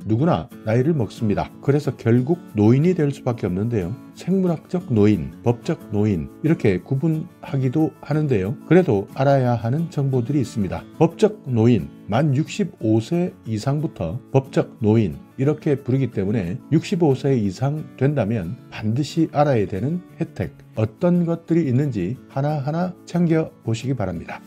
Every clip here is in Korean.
누구나 나이를 먹습니다. 그래서 결국 노인이 될 수밖에 없는데요. 생물학적 노인, 법적 노인 이렇게 구분하기도 하는데요. 그래도 알아야 하는 정보들이 있습니다. 법적 노인, 만 65세 이상부터 법적 노인 이렇게 부르기 때문에 65세 이상 된다면 반드시 알아야 되는 혜택, 어떤 것들이 있는지 하나하나 챙겨보시기 바랍니다.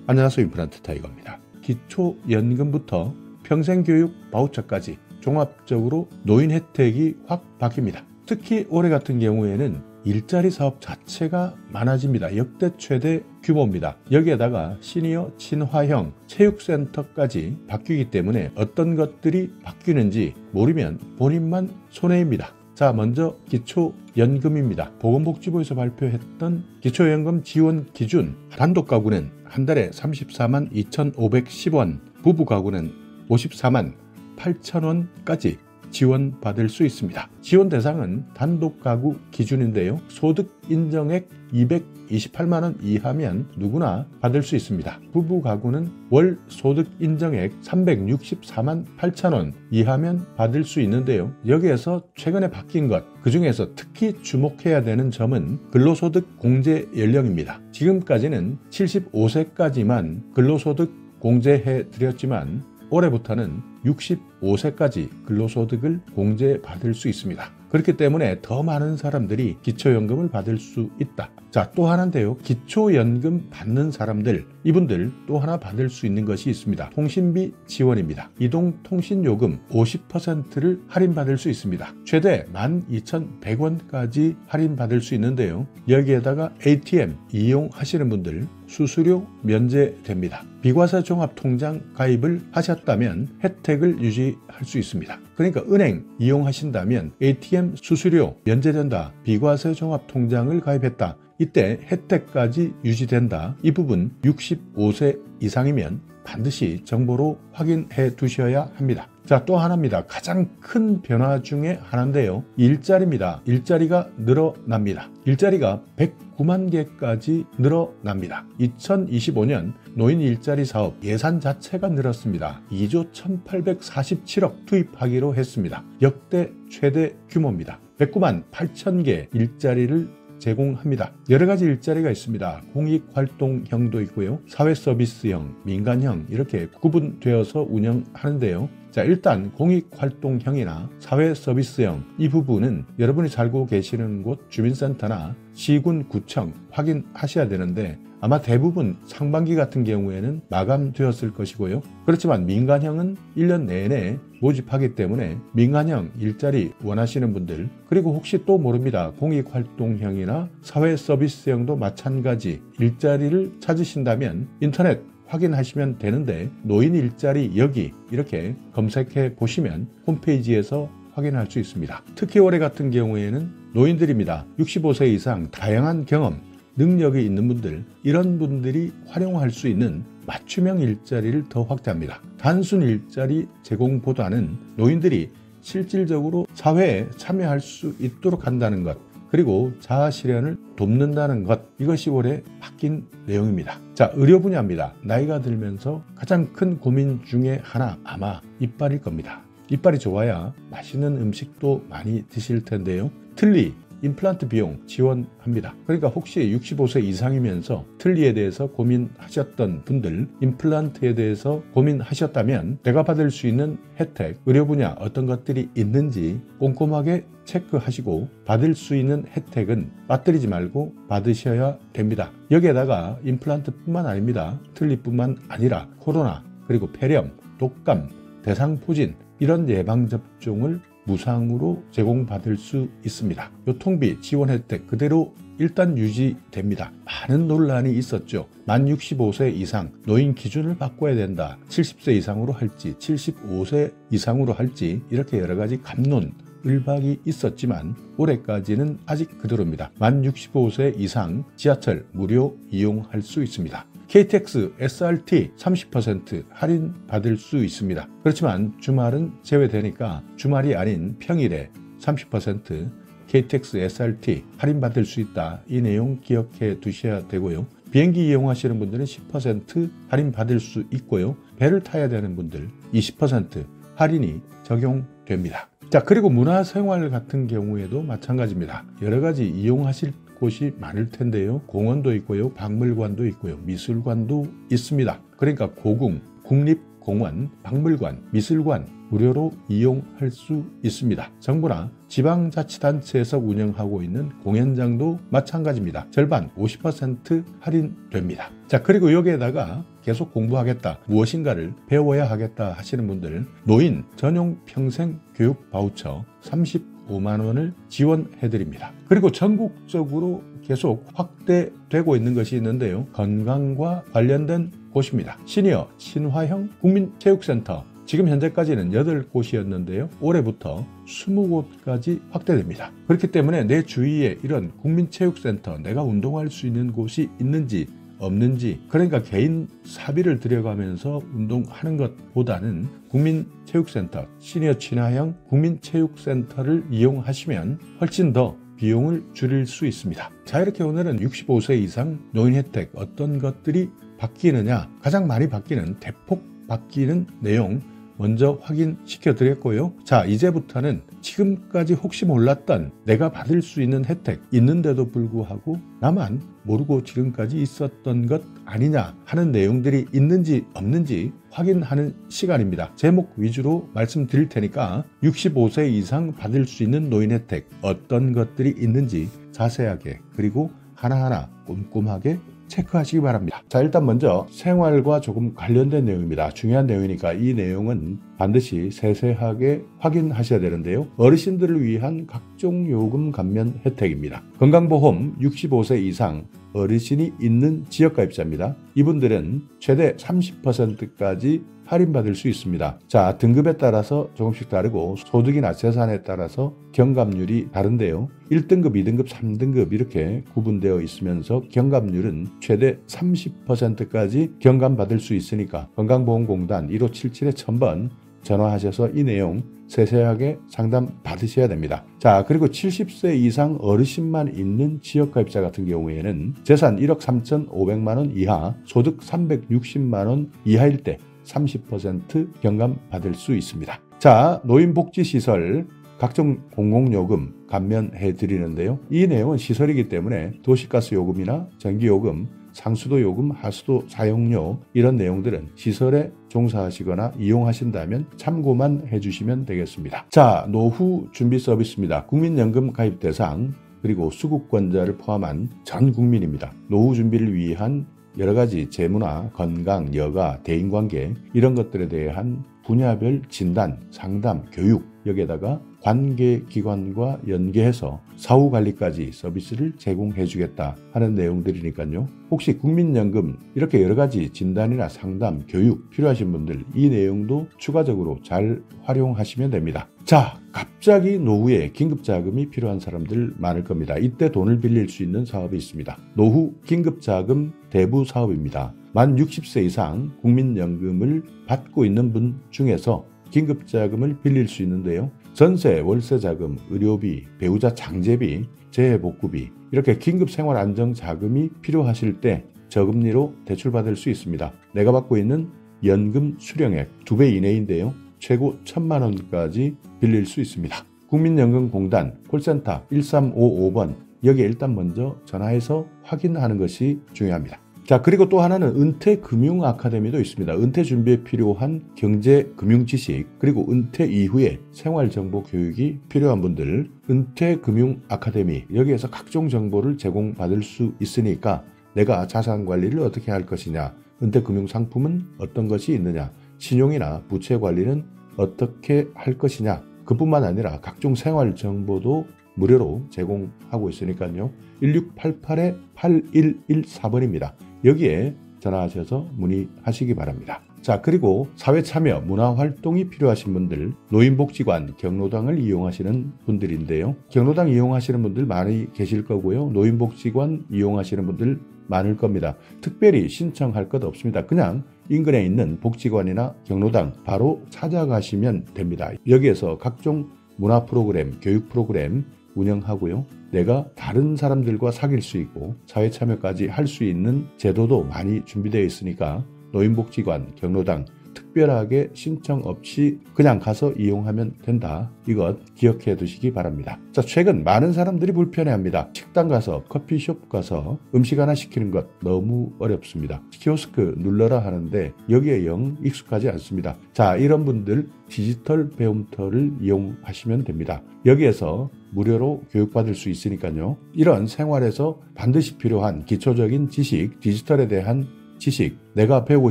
안녕하세요. 임플란트 타이거입니다. 기초연금부터 평생교육 바우처까지 종합적으로 노인 혜택이 확 바뀝니다. 특히 올해 같은 경우에는 일자리 사업 자체가 많아집니다. 역대 최대 규모입니다. 여기에다가 시니어 친화형 체육센터까지 바뀌기 때문에 어떤 것들이 바뀌는지 모르면 본인만 손해입니다. 자, 먼저 기초연금입니다. 보건복지부에서 발표했던 기초연금 지원 기준, 단독 가구는 한 달에 34만 2,510원, 부부 가구는 54만 8천원까지 지원받을 수 있습니다. 지원 대상은 단독 가구 기준인데요. 소득 인정액 228만원 이하면 누구나 받을 수 있습니다. 부부 가구는 월 소득 인정액 364만 8천원 이하면 받을 수 있는데요. 여기에서 최근에 바뀐 것, 그 중에서 특히 주목해야 되는 점은 근로소득 공제 연령입니다. 지금까지는 75세까지만 근로소득 공제해 드렸지만 올해부터는 65세까지 근로소득을 공제받을 수 있습니다. 그렇기 때문에 더 많은 사람들이 기초연금을 받을 수 있다. 자, 또 하나인데요. 기초연금 받는 사람들, 이분들 또 하나 받을 수 있는 것이 있습니다. 통신비 지원입니다. 이동통신요금 50%를 할인받을 수 있습니다. 최대 12,100원까지 할인받을 수 있는데요. 여기에다가 ATM 이용하시는 분들 수수료 면제됩니다. 비과세 종합통장 가입을 하셨다면 혜택을 유지할 수 있습니다. 그러니까 은행 이용하신다면 ATM 수수료 면제된다. 비과세 종합통장을 가입했다. 이때 혜택까지 유지된다. 이 부분 65세 이상이면 반드시 정보로 확인해 두셔야 합니다. 자, 또 하나입니다. 가장 큰 변화 중에 하나인데요. 일자리입니다. 일자리가 늘어납니다. 일자리가 109만 개까지 늘어납니다. 2025년 노인 일자리 사업 예산 자체가 늘었습니다. 2조 1,847억 투입하기로 했습니다. 역대 최대 규모입니다. 109만 8천 개 일자리를 제공합니다. 여러 가지 일자리가 있습니다. 공익활동형도 있고요. 사회서비스형, 민간형 이렇게 구분되어서 운영하는데요. 자, 일단 공익활동형이나 사회서비스형 이 부분은 여러분이 살고 계시는 곳 주민센터나 시군, 구청 확인하셔야 되는데 아마 대부분 상반기 같은 경우에는 마감되었을 것이고요. 그렇지만 민간형은 1년 내내 모집하기 때문에 민간형 일자리 원하시는 분들, 그리고 혹시 또 모릅니다. 공익활동형이나 사회서비스형도 마찬가지 일자리를 찾으신다면 인터넷 확인하시면 되는데 노인 일자리 여기 이렇게 검색해 보시면 홈페이지에서 확인할 수 있습니다. 특히 올해 같은 경우에는 노인들입니다. 65세 이상 다양한 경험, 능력이 있는 분들, 이런 분들이 활용할 수 있는 맞춤형 일자리를 더 확대합니다. 단순 일자리 제공보다는 노인들이 실질적으로 사회에 참여할 수 있도록 한다는 것, 그리고 자아실현을 돕는다는 것, 이것이 올해 바뀐 내용입니다. 자, 의료 분야입니다. 나이가 들면서 가장 큰 고민 중에 하나 아마 이빨일 겁니다. 이빨이 좋아야 맛있는 음식도 많이 드실 텐데요. 틀니, 임플란트 비용 지원합니다. 그러니까 혹시 65세 이상이면서 틀니에 대해서 고민하셨던 분들, 임플란트에 대해서 고민하셨다면 내가 받을 수 있는 혜택, 의료 분야 어떤 것들이 있는지 꼼꼼하게 체크하시고 받을 수 있는 혜택은 빠뜨리지 말고 받으셔야 됩니다. 여기에다가 임플란트뿐만 아닙니다. 틀니뿐만 아니라 코로나, 그리고 폐렴, 독감, 대상포진 이런 예방접종을 무상으로 제공받을 수 있습니다. 교통비 지원 혜택 그대로 일단 유지됩니다. 많은 논란이 있었죠. 만 65세 이상 노인 기준을 바꿔야 된다. 70세 이상으로 할지 75세 이상으로 할지 이렇게 여러 가지 갑론 을박이 있었지만 올해까지는 아직 그대로입니다. 만 65세 이상 지하철 무료 이용할 수 있습니다. KTX SRT 30% 할인 받을 수 있습니다. 그렇지만 주말은 제외되니까 주말이 아닌 평일에 30% KTX SRT 할인 받을 수 있다. 이 내용 기억해 두셔야 되고요. 비행기 이용하시는 분들은 10% 할인 받을 수 있고요. 배를 타야 되는 분들 20% 할인이 적용됩니다. 자, 그리고 문화생활 같은 경우에도 마찬가지입니다. 여러 가지 이용하실 곳이 많을 텐데요. 공원도 있고요, 박물관도 있고요, 미술관도 있습니다. 그러니까 고궁, 국립공원, 박물관, 미술관 무료로 이용할 수 있습니다. 정부나 지방자치단체에서 운영하고 있는 공연장도 마찬가지입니다. 절반 50% 할인됩니다. 자, 그리고 여기에다가 계속 공부하겠다, 무엇인가를 배워야 하겠다 하시는 분들 노인 전용 평생 교육 바우처 35만 원을 지원해 드립니다. 그리고 전국적으로 계속 확대되고 있는 것이 있는데요. 건강과 관련된 곳입니다. 시니어 친화형 국민체육센터, 지금 현재까지는 8곳이었는데요. 올해부터 20곳까지 확대됩니다. 그렇기 때문에 내 주위에 이런 국민체육센터, 내가 운동할 수 있는 곳이 있는지 없는지, 그러니까 개인 사비를 들여가면서 운동하는 것보다는 국민체육센터, 시니어 친화형 국민체육센터를 이용하시면 훨씬 더 비용을 줄일 수 있습니다. 자, 이렇게 오늘은 65세 이상 노인 혜택 어떤 것들이 바뀌느냐, 가장 많이 바뀌는, 대폭 바뀌는 내용 먼저 확인시켜 드렸고요. 자, 이제부터는 지금까지 혹시 몰랐던 내가 받을 수 있는 혜택 있는데도 불구하고 나만 모르고 지금까지 있었던 것 아니냐 하는 내용들이 있는지 없는지 확인하는 시간입니다. 제목 위주로 말씀드릴 테니까 65세 이상 받을 수 있는 노인 혜택 어떤 것들이 있는지 자세하게 그리고 하나하나 꼼꼼하게 체크하시기 바랍니다. 자, 일단 먼저 생활과 조금 관련된 내용입니다. 중요한 내용이니까 이 내용은 반드시 세세하게 확인하셔야 되는데요. 어르신들을 위한 각종 요금 감면 혜택입니다. 건강보험 65세 이상 어르신이 있는 지역가입자입니다. 이분들은 최대 30%까지 할인받을 수 있습니다. 자, 등급에 따라서 조금씩 다르고 소득이나 재산에 따라서 경감률이 다른데요. 1등급, 2등급, 3등급 이렇게 구분되어 있으면서 경감률은 최대 30%까지 경감받을 수 있으니까 건강보험공단 1577-1000번 전화하셔서 이 내용 세세하게 상담 받으셔야 됩니다. 자, 그리고 70세 이상 어르신만 있는 지역가입자 같은 경우에는 재산 1억 3,500만 원 이하, 소득 360만 원 이하일 때 30% 경감 받을 수 있습니다. 자, 노인복지시설 각종 공공요금 감면해 드리는데요. 이 내용은 시설이기 때문에 도시가스 요금이나 전기요금, 상수도 요금, 하수도 사용료 이런 내용들은 시설에 종사하시거나 이용하신다면 참고만 해주시면 되겠습니다. 자, 노후 준비 서비스입니다. 국민연금 가입 대상 그리고 수급권자를 포함한 전 국민입니다. 노후 준비를 위한 여러 가지 재무나 건강, 여가, 대인관계 이런 것들에 대한 분야별 진단, 상담, 교육 여기에다가 관계기관과 연계해서 사후관리까지 서비스를 제공해 주겠다 하는 내용들이니까요. 혹시 국민연금 이렇게 여러 가지 진단이나 상담, 교육 필요하신 분들 이 내용도 추가적으로 잘 활용하시면 됩니다. 자, 갑자기 노후에 긴급자금이 필요한 사람들 많을 겁니다. 이때 돈을 빌릴 수 있는 사업이 있습니다. 노후 긴급자금 대부 사업입니다. 만 60세 이상 국민연금을 받고 있는 분 중에서 긴급자금을 빌릴 수 있는데요. 전세, 월세자금, 의료비, 배우자 장제비, 재해복구비 이렇게 긴급생활안정자금이 필요하실 때 저금리로 대출받을 수 있습니다. 내가 받고 있는 연금 수령액 2배 이내인데요. 최고 1,000만 원까지 빌릴 수 있습니다. 국민연금공단 콜센터 1355번 여기에 일단 먼저 전화해서 확인하는 것이 중요합니다. 자, 그리고 또 하나는 은퇴금융아카데미도 있습니다. 은퇴 준비에 필요한 경제금융지식 그리고 은퇴 이후에 생활정보 교육이 필요한 분들 은퇴금융아카데미 여기에서 각종 정보를 제공받을 수 있으니까 내가 자산관리를 어떻게 할 것이냐, 은퇴금융상품은 어떤 것이 있느냐, 신용이나 부채 관리는 어떻게 할 것이냐 그뿐만 아니라 각종 생활정보도 무료로 제공하고 있으니까요. 1688-8114번입니다. 여기에 전화하셔서 문의하시기 바랍니다. 자, 그리고 사회참여, 문화활동이 필요하신 분들 노인복지관, 경로당을 이용하시는 분들인데요. 경로당 이용하시는 분들 많이 계실 거고요. 노인복지관 이용하시는 분들 많을 겁니다. 특별히 신청할 것 없습니다. 그냥 인근에 있는 복지관이나 경로당 바로 찾아가시면 됩니다. 여기에서 각종 문화 프로그램, 교육 프로그램 운영하고요. 내가 다른 사람들과 사귈 수 있고 사회 참여까지 할 수 있는 제도도 많이 준비되어 있으니까 노인복지관, 경로당 특별하게 신청 없이 그냥 가서 이용하면 된다. 이것 기억해 두시기 바랍니다. 자, 최근 많은 사람들이 불편해합니다. 식당 가서 커피숍 가서 음식 하나 시키는 것 너무 어렵습니다. 키오스크 눌러라 하는데 여기에 영 익숙하지 않습니다. 자, 이런 분들 디지털 배움터를 이용하시면 됩니다. 여기에서 무료로 교육받을 수 있으니까요. 이런 생활에서 반드시 필요한 기초적인 지식, 디지털에 대한 지식, 내가 배우고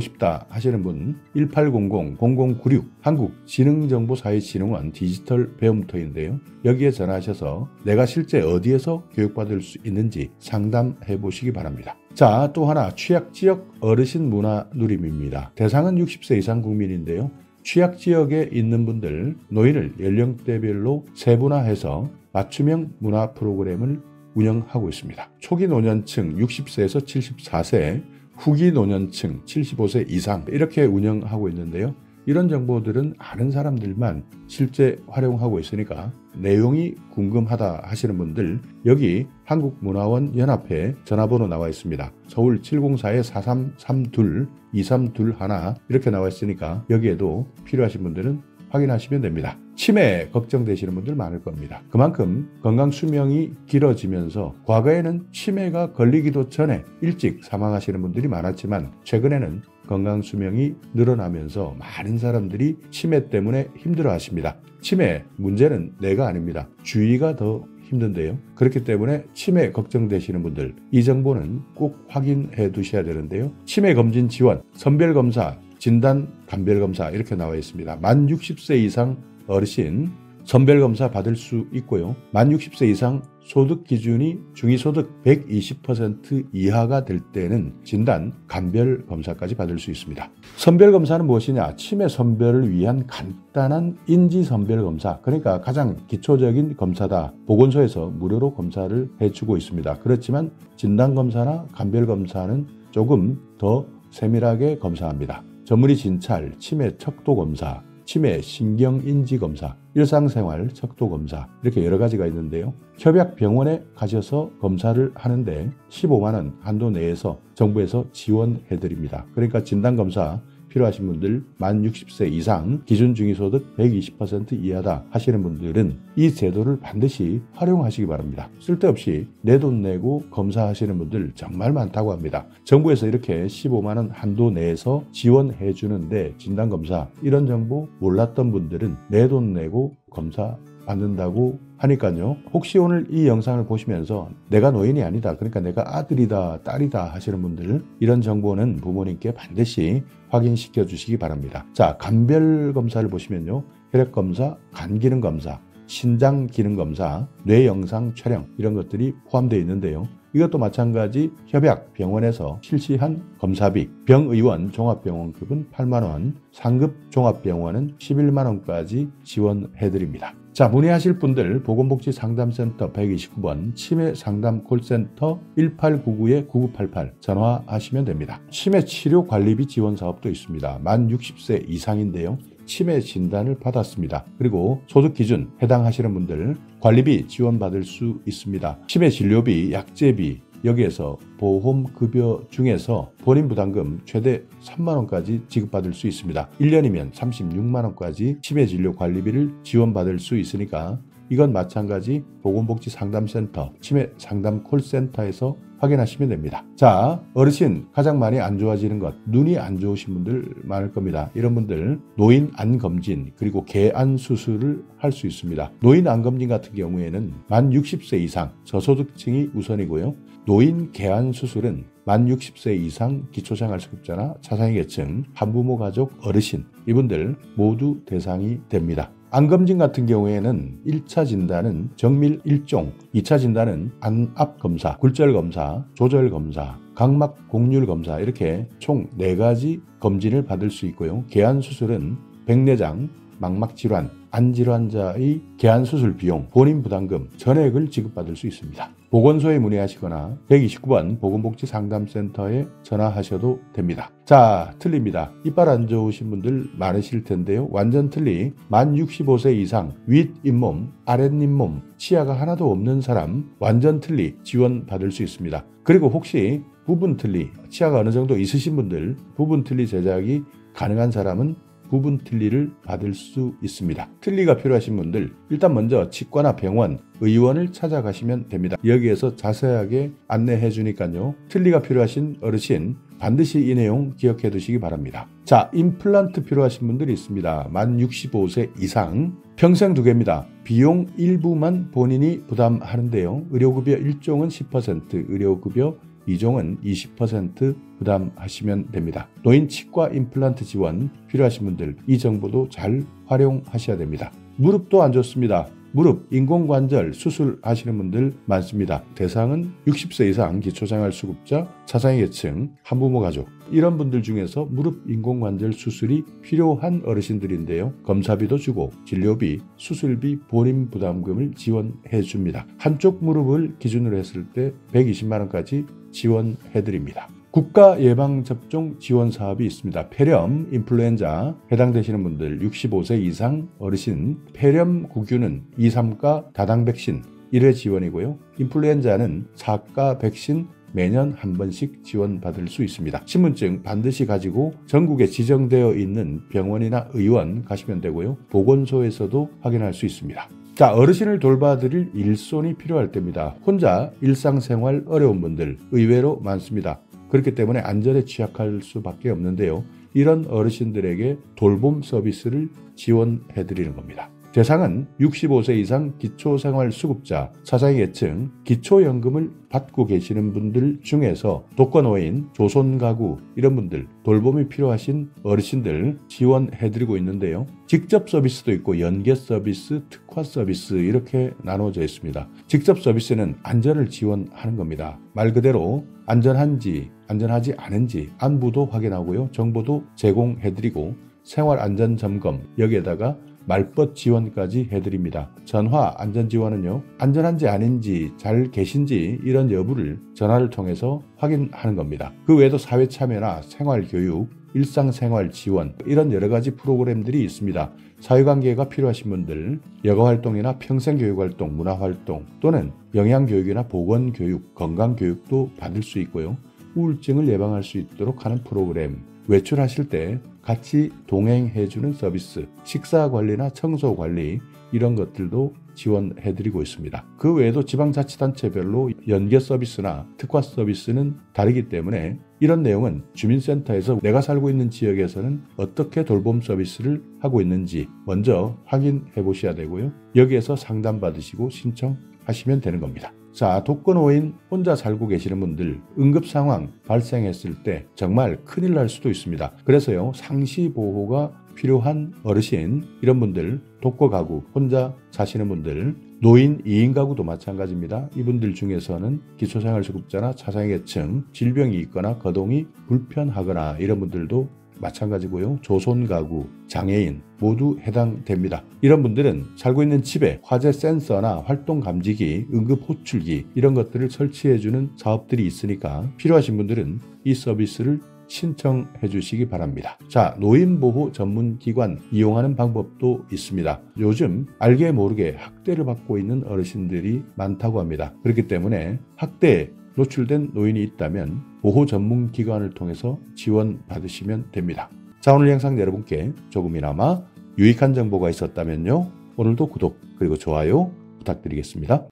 싶다 하시는 분 1800-0096 한국지능정보사회진흥원 디지털 배움터인데요. 여기에 전화하셔서 내가 실제 어디에서 교육받을 수 있는지 상담해 보시기 바랍니다. 자, 또 하나 취약지역 어르신 문화 누림입니다. 대상은 60세 이상 국민인데요. 취약지역에 있는 분들 노인을 연령대별로 세분화해서 맞춤형 문화 프로그램을 운영하고 있습니다. 초기 노년층 60세에서 74세, 후기 노년층 75세 이상 이렇게 운영하고 있는데요. 이런 정보들은 아는 사람들만 실제 활용하고 있으니까 내용이 궁금하다 하시는 분들 여기 한국문화원 연합회 전화번호 나와 있습니다. 서울 704-4332-2321 이렇게 나와 있으니까 여기에도 필요하신 분들은 확인하시면 됩니다. 치매 걱정되시는 분들 많을 겁니다. 그만큼 건강 수명이 길어지면서 과거에는 치매가 걸리기도 전에 일찍 사망하시는 분들이 많았지만 최근에는 건강 수명이 늘어나면서 많은 사람들이 치매 때문에 힘들어하십니다. 치매 문제는 내가 아닙니다. 주위가 더 힘든데요. 그렇기 때문에 치매 걱정되시는 분들 이 정보는 꼭 확인해 두셔야 되는데요. 치매 검진 지원, 선별검사, 진단, 감별검사 이렇게 나와 있습니다. 만 60세 이상 어르신 선별검사 받을 수 있고요. 만 60세 이상 소득 기준이 중위소득 120% 이하가 될 때는 진단, 감별검사까지 받을 수 있습니다. 선별검사는 무엇이냐? 치매 선별을 위한 간단한 인지선별검사, 그러니까 가장 기초적인 검사다. 보건소에서 무료로 검사를 해주고 있습니다. 그렇지만 진단검사나 감별검사는 조금 더 세밀하게 검사합니다. 전문의 진찰, 치매 척도검사, 치매 신경인지검사, 일상생활 척도검사 이렇게 여러 가지가 있는데요. 협약병원에 가셔서 검사를 하는데 15만 원 한도 내에서 정부에서 지원해드립니다. 그러니까 진단검사 필요하신 분들 만 60세 이상 기준 중위소득 120% 이하다 하시는 분들은 이 제도를 반드시 활용하시기 바랍니다. 쓸데없이 내 돈 내고 검사하시는 분들 정말 많다고 합니다. 정부에서 이렇게 15만 원 한도 내에서 지원해 주는데 진단검사 이런 정보 몰랐던 분들은 내 돈 내고 검사 받는다고 하니까요. 혹시 오늘 이 영상을 보시면서 내가 노인이 아니다, 그러니까 내가 아들이다 딸이다 하시는 분들 이런 정보는 부모님께 반드시 확인시켜 주시기 바랍니다. 자, 감별검사를 보시면요. 혈액검사, 간기능검사, 신장기능검사, 뇌영상 촬영 이런 것들이 포함되어 있는데요. 이것도 마찬가지 협약병원에서 실시한 검사비, 병의원 종합병원급은 8만 원, 상급 종합병원은 11만 원까지 지원해드립니다. 자, 문의하실 분들 보건복지상담센터 129번 치매상담콜센터 1899-9988 전화하시면 됩니다. 치매치료관리비 지원사업도 있습니다. 만 60세 이상인데요. 치매 진단을 받았습니다. 그리고 소득기준 해당하시는 분들 관리비 지원받을 수 있습니다. 치매 진료비, 약제비 여기에서 보험급여 중에서 본인 부담금 최대 3만 원까지 지급받을 수 있습니다. 1년이면 36만 원까지 치매 진료 관리비를 지원받을 수 있으니까 이건 마찬가지 보건복지상담센터 치매 상담 콜센터에서 확인하시면 됩니다. 자, 어르신 가장 많이 안 좋아지는 것, 눈이 안 좋으신 분들 많을 겁니다. 이런 분들 노인 안검진 그리고 개안 수술을 할 수 있습니다. 노인 안검진 같은 경우에는 만 60세 이상 저소득층이 우선이고요. 노인 개안 수술은 만 60세 이상 기초생활수급자나 차상위계층, 한부모 가족, 어르신 이분들 모두 대상이 됩니다. 안검진 같은 경우에는 1차 진단은 정밀 1종, 2차 진단은 안압검사, 굴절검사, 조절검사, 각막 곡률검사 이렇게 총 4가지 검진을 받을 수 있고요. 개안수술은 백내장, 망막질환, 안질환자의 개안수술 비용, 본인 부담금, 전액을 지급받을 수 있습니다. 보건소에 문의하시거나 129번 보건복지상담센터에 전화하셔도 됩니다. 자, 틀립니다. 이빨 안 좋으신 분들 많으실 텐데요. 완전 틀리 만 65세 이상 윗잇몸, 아랫잇몸, 치아가 하나도 없는 사람 완전 틀리 지원받을 수 있습니다. 그리고 혹시 부분 틀리, 치아가 어느 정도 있으신 분들 부분 틀리 제작이 가능한 사람은 부분 틀니를 받을 수 있습니다. 틀니가 필요하신 분들 일단 먼저 치과나 병원, 의원을 찾아가시면 됩니다. 여기에서 자세하게 안내해 주니까요. 틀니가 필요하신 어르신 반드시 이 내용 기억해 두시기 바랍니다. 자, 임플란트 필요하신 분들이 있습니다. 만 65세 이상 평생 2개입니다. 비용 일부만 본인이 부담하는데요. 의료급여 1종은 10%, 의료급여 2종은 20% 부담하시면 됩니다. 노인 치과 임플란트 지원 필요하신 분들 이 정보도 잘 활용하셔야 됩니다. 무릎도 안 좋습니다. 무릎, 인공관절 수술하시는 분들 많습니다. 대상은 60세 이상 기초생활수급자, 차상위계층, 한부모 가족 이런 분들 중에서 무릎 인공관절 수술이 필요한 어르신들인데요. 검사비도 주고 진료비, 수술비, 본인 부담금을 지원해 줍니다. 한쪽 무릎을 기준으로 했을 때 120만 원까지 지원해 드립니다. 국가 예방접종 지원 사업이 있습니다. 폐렴, 인플루엔자 해당되시는 분들 65세 이상 어르신 폐렴 구균은 2, 3가 다당 백신 1회 지원이고요. 인플루엔자는 4가 백신 매년 한 번씩 지원받을 수 있습니다. 신분증 반드시 가지고 전국에 지정되어 있는 병원이나 의원 가시면 되고요. 보건소에서도 확인할 수 있습니다. 자, 어르신을 돌봐드릴 일손이 필요할 때입니다. 혼자 일상생활 어려운 분들 의외로 많습니다. 그렇기 때문에 안전에 취약할 수밖에 없는데요. 이런 어르신들에게 돌봄 서비스를 지원해 드리는 겁니다. 대상은 65세 이상 기초생활수급자, 차상위계층, 기초연금을 받고 계시는 분들 중에서 독거노인, 조손가구 이런 분들 돌봄이 필요하신 어르신들 지원해드리고 있는데요. 직접 서비스도 있고 연계 서비스, 특화 서비스 이렇게 나눠져 있습니다. 직접 서비스는 안전을 지원하는 겁니다. 말 그대로 안전한지 안전하지 않은지 안부도 확인하고요. 정보도 제공해드리고 생활안전점검 여기에다가 말벗 지원까지 해드립니다. 전화 안전지원은요. 안전한지 아닌지 잘 계신지 이런 여부를 전화를 통해서 확인하는 겁니다. 그 외에도 사회참여나 생활교육, 일상생활 지원 이런 여러 가지 프로그램들이 있습니다. 사회관계가 필요하신 분들 여가활동이나 평생교육활동, 문화활동 또는 영양교육이나 보건교육, 건강교육도 받을 수 있고요. 우울증을 예방할 수 있도록 하는 프로그램, 외출하실 때 같이 동행해주는 서비스, 식사관리나 청소관리 이런 것들도 지원해드리고 있습니다. 그 외에도 지방자치단체별로 연계 서비스나 특화 서비스는 다르기 때문에 이런 내용은 주민센터에서 내가 살고 있는 지역에서는 어떻게 돌봄 서비스를 하고 있는지 먼저 확인해 보셔야 되고요. 여기에서 상담받으시고 신청하시면 되는 겁니다. 자, 독거노인 혼자 살고 계시는 분들 응급 상황 발생했을 때 정말 큰일 날 수도 있습니다. 그래서요, 상시 보호가 필요한 어르신 이런 분들, 독거 가구 혼자 사시는 분들, 노인 2인 가구도 마찬가지입니다. 이분들 중에서는 기초생활수급자나 차상위계층, 질병이 있거나 거동이 불편하거나 이런 분들도 마찬가지고요. 조손가구, 장애인 모두 해당됩니다. 이런 분들은 살고 있는 집에 화재 센서나 활동 감지기, 응급 호출기 이런 것들을 설치해주는 사업들이 있으니까 필요하신 분들은 이 서비스를 신청해 주시기 바랍니다. 자, 노인보호 전문기관 이용하는 방법도 있습니다. 요즘 알게 모르게 학대를 받고 있는 어르신들이 많다고 합니다. 그렇기 때문에 학대에 노출된 노인이 있다면 보호 전문기관을 통해서 지원받으시면 됩니다. 자, 오늘 영상 여러분께 조금이나마 유익한 정보가 있었다면요. 오늘도 구독 그리고 좋아요 부탁드리겠습니다.